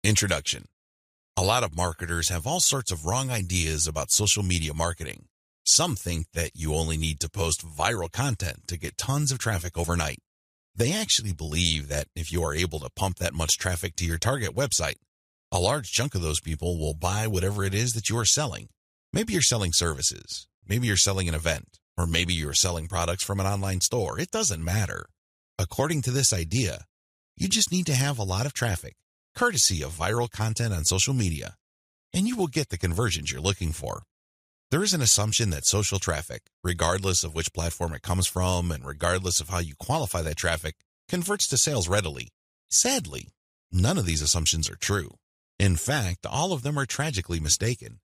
Introduction. A lot of marketers have all sorts of wrong ideas about social media marketing. Some think that you only need to post viral content to get tons of traffic overnight. They actually believe that if you are able to pump that much traffic to your target website, a large chunk of those people will buy whatever it is that you are selling. Maybe you're selling services, maybe you're selling an event, or maybe you're selling products from an online store. It doesn't matter. According to this idea, you just need to have a lot of traffic, courtesy of viral content on social media, and you will get the conversions you're looking for. There is an assumption that social traffic, regardless of which platform it comes from and regardless of how you qualify that traffic, converts to sales readily. Sadly, none of these assumptions are true. In fact, all of them are tragically mistaken.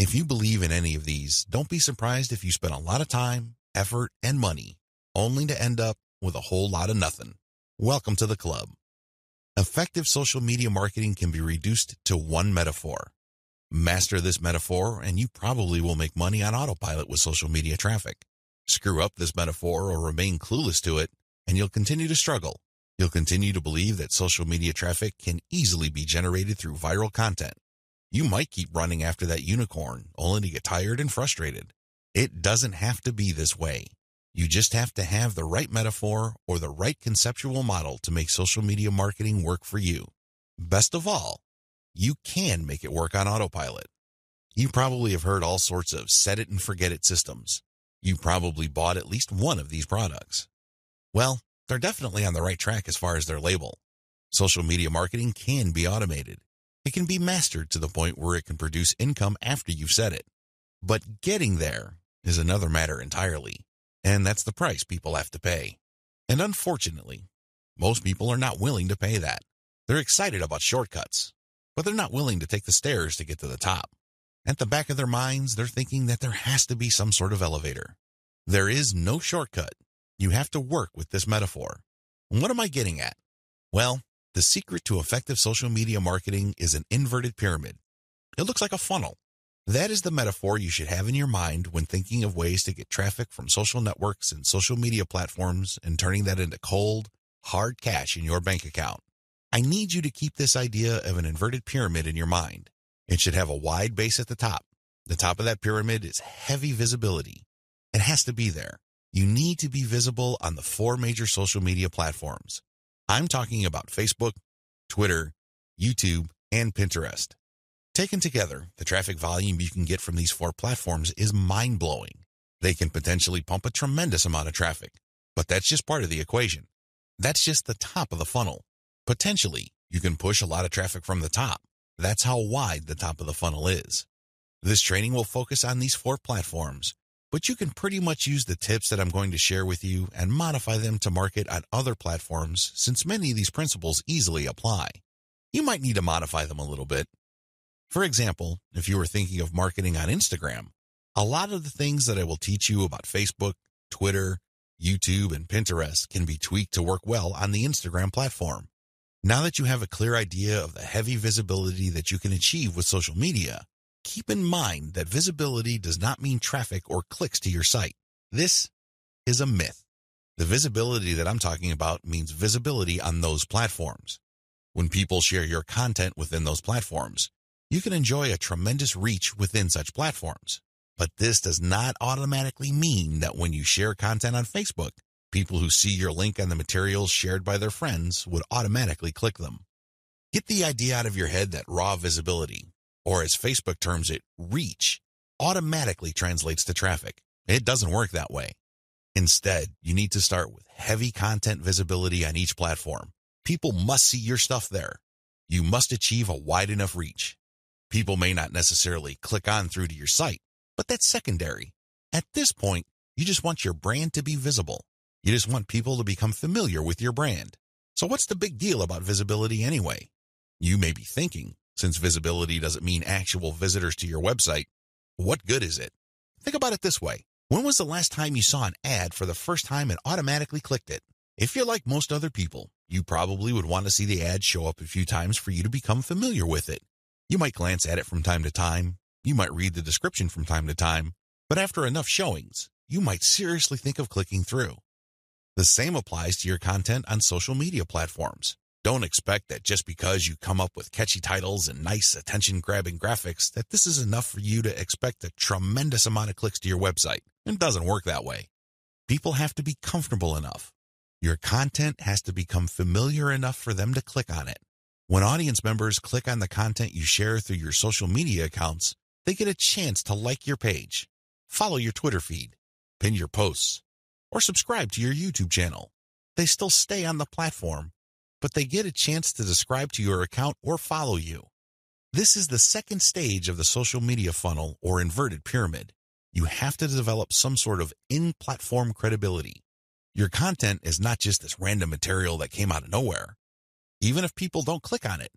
If you believe in any of these, don't be surprised if you spend a lot of time, effort, and money, only to end up with a whole lot of nothing. Welcome to the club. Effective social media marketing can be reduced to one metaphor. Master this metaphor, and you probably will make money on autopilot with social media traffic. Screw up this metaphor or remain clueless to it, and you'll continue to struggle. You'll continue to believe that social media traffic can easily be generated through viral content. You might keep running after that unicorn, only to get tired and frustrated. It doesn't have to be this way. You just have to have the right metaphor or the right conceptual model to make social media marketing work for you. Best of all, you can make it work on autopilot. You probably have heard all sorts of set it and forget it systems. You probably bought at least one of these products. Well, they're definitely on the right track as far as their label. Social media marketing can be automated. It can be mastered to the point where it can produce income after you've set it. But getting there is another matter entirely, and that's the price people have to pay. And unfortunately, most people are not willing to pay that. They're excited about shortcuts, but they're not willing to take the stairs to get to the top. At the back of their minds, they're thinking that there has to be some sort of elevator. There is no shortcut. You have to work with this metaphor. And what am I getting at? Well, the secret to effective social media marketing is an inverted pyramid. It looks like a funnel. That is the metaphor you should have in your mind when thinking of ways to get traffic from social networks and social media platforms and turning that into cold, hard cash in your bank account. I need you to keep this idea of an inverted pyramid in your mind. It should have a wide base at the top. The top of that pyramid is heavy visibility. It has to be there. You need to be visible on the 4 major social media platforms. I'm talking about Facebook, Twitter, YouTube, and Pinterest. Taken together, the traffic volume you can get from these 4 platforms is mind-blowing. They can potentially pump a tremendous amount of traffic, but that's just part of the equation. That's just the top of the funnel. Potentially, you can push a lot of traffic from the top. That's how wide the top of the funnel is. This training will focus on these 4 platforms, but you can pretty much use the tips that I'm going to share with you and modify them to market on other platforms since many of these principles easily apply. You might need to modify them a little bit. For example, if you were thinking of marketing on Instagram, a lot of the things that I will teach you about Facebook, Twitter, YouTube, and Pinterest can be tweaked to work well on the Instagram platform. Now that you have a clear idea of the heavy visibility that you can achieve with social media, keep in mind that visibility does not mean traffic or clicks to your site. This is a myth. The visibility that I'm talking about means visibility on those platforms. When people share your content within those platforms, you can enjoy a tremendous reach within such platforms. But this does not automatically mean that when you share content on Facebook, people who see your link on the materials shared by their friends would automatically click them. Get the idea out of your head that raw visibility, or as Facebook terms it, reach, automatically translates to traffic. It doesn't work that way. Instead, you need to start with heavy content visibility on each platform. People must see your stuff there. You must achieve a wide enough reach. People may not necessarily click on through to your site, but that's secondary. At this point, you just want your brand to be visible. You just want people to become familiar with your brand. So what's the big deal about visibility anyway? You may be thinking, since visibility doesn't mean actual visitors to your website, what good is it? Think about it this way. When was the last time you saw an ad for the first time and automatically clicked it? If you're like most other people, you probably would want to see the ad show up a few times for you to become familiar with it. You might glance at it from time to time. You might read the description from time to time. But after enough showings, you might seriously think of clicking through. The same applies to your content on social media platforms. Don't expect that just because you come up with catchy titles and nice attention-grabbing graphics that this is enough for you to expect a tremendous amount of clicks to your website. It doesn't work that way. People have to be comfortable enough. Your content has to become familiar enough for them to click on it. When audience members click on the content you share through your social media accounts, they get a chance to like your page, follow your Twitter feed, pin your posts, or subscribe to your YouTube channel. They still stay on the platform, but they get a chance to subscribe to your account or follow you. This is the second stage of the social media funnel or inverted pyramid. You have to develop some sort of in-platform credibility. Your content is not just this random material that came out of nowhere. Even if people don't click on it,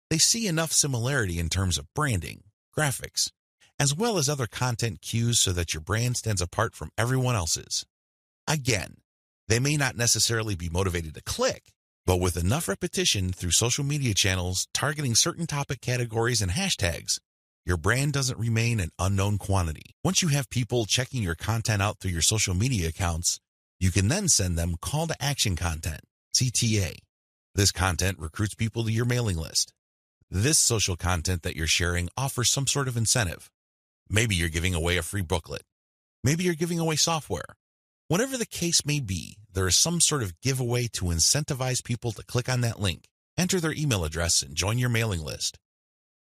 they see enough similarity in terms of branding, graphics, as well as other content cues so that your brand stands apart from everyone else's. Again, they may not necessarily be motivated to click, but with enough repetition through social media channels targeting certain topic categories and hashtags, your brand doesn't remain an unknown quantity. Once you have people checking your content out through your social media accounts, you can then send them call to action content, CTA. This content recruits people to your mailing list. This social content that you're sharing offers some sort of incentive. Maybe you're giving away a free booklet. Maybe you're giving away software. Whatever the case may be, there is some sort of giveaway to incentivize people to click on that link, enter their email address, and join your mailing list.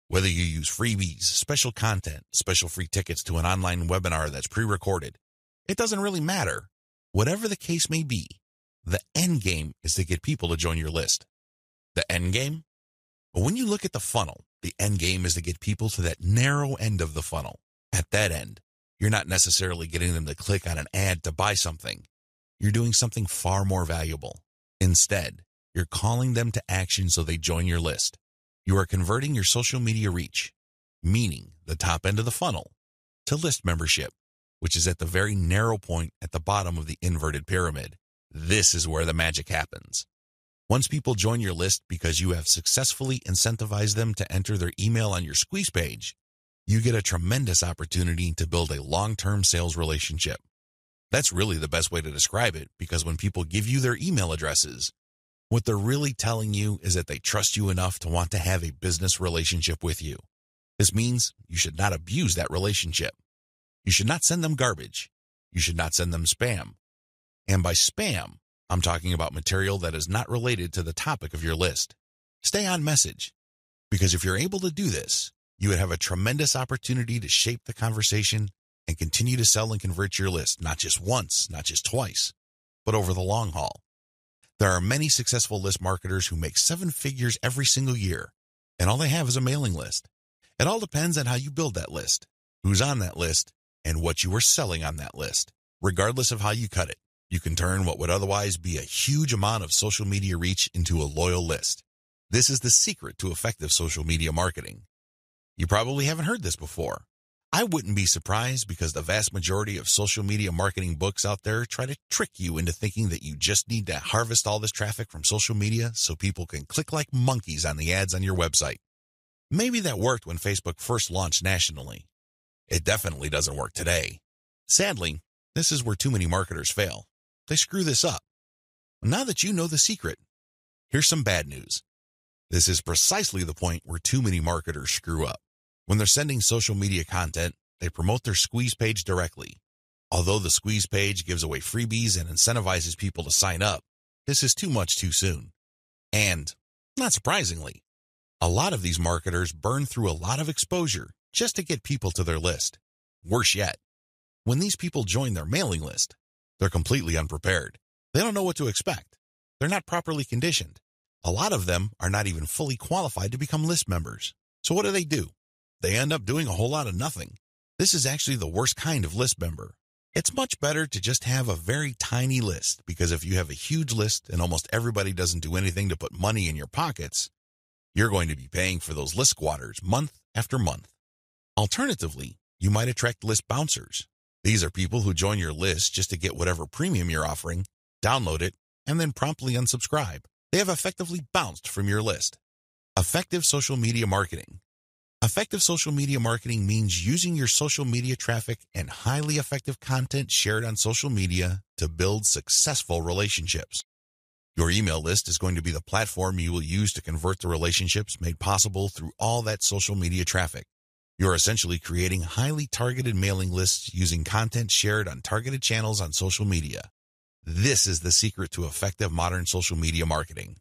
Whether you use freebies, special content, special free tickets to an online webinar that's pre-recorded, it doesn't really matter. Whatever the case may be, the end game is to get people to join your list. The end game? But when you look at the funnel, the end game is to get people to that narrow end of the funnel. At that end, you're not necessarily getting them to click on an ad to buy something. You're doing something far more valuable. Instead, you're calling them to action so they join your list. You are converting your social media reach, meaning the top end of the funnel, to list membership, which is at the very narrow point at the bottom of the inverted pyramid. This is where the magic happens. Once people join your list because you have successfully incentivized them to enter their email on your squeeze page, you get a tremendous opportunity to build a long-term sales relationship. That's really the best way to describe it, because when people give you their email addresses, what they're really telling you is that they trust you enough to want to have a business relationship with you. This means you should not abuse that relationship. You should not send them garbage. You should not send them spam. And by spam, I'm talking about material that is not related to the topic of your list. Stay on message, because if you're able to do this, you would have a tremendous opportunity to shape the conversation and continue to sell and convert your list, not just once, not just twice, but over the long haul. There are many successful list marketers who make 7 figures every single year, and all they have is a mailing list. It all depends on how you build that list, who's on that list, and what you are selling on that list. Regardless of how you cut it, you can turn what would otherwise be a huge amount of social media reach into a loyal list. This is the secret to effective social media marketing. You probably haven't heard this before. I wouldn't be surprised, because the vast majority of social media marketing books out there try to trick you into thinking that you just need to harvest all this traffic from social media so people can click like monkeys on the ads on your website. Maybe that worked when Facebook first launched nationally. It definitely doesn't work today. Sadly, this is where too many marketers fail. They screw this up. Now that you know the secret, here's some bad news. This is precisely the point where too many marketers screw up. When they're sending social media content, they promote their squeeze page directly. Although the squeeze page gives away freebies and incentivizes people to sign up, this is too much too soon. And, not surprisingly, a lot of these marketers burn through a lot of exposure just to get people to their list. Worse yet, when these people join their mailing list, they're completely unprepared. They don't know what to expect. They're not properly conditioned. A lot of them are not even fully qualified to become list members. So what do? They end up doing a whole lot of nothing. This is actually the worst kind of list member. It's much better to just have a very tiny list, because if you have a huge list and almost everybody doesn't do anything to put money in your pockets, you're going to be paying for those list squatters month after month. Alternatively, you might attract list bouncers. These are people who join your list just to get whatever premium you're offering, download it, and then promptly unsubscribe. They have effectively bounced from your list. Effective social media marketing. Effective social media marketing means using your social media traffic and highly effective content shared on social media to build successful relationships. Your email list is going to be the platform you will use to convert the relationships made possible through all that social media traffic. You're essentially creating highly targeted mailing lists using content shared on targeted channels on social media. This is the secret to effective modern social media marketing.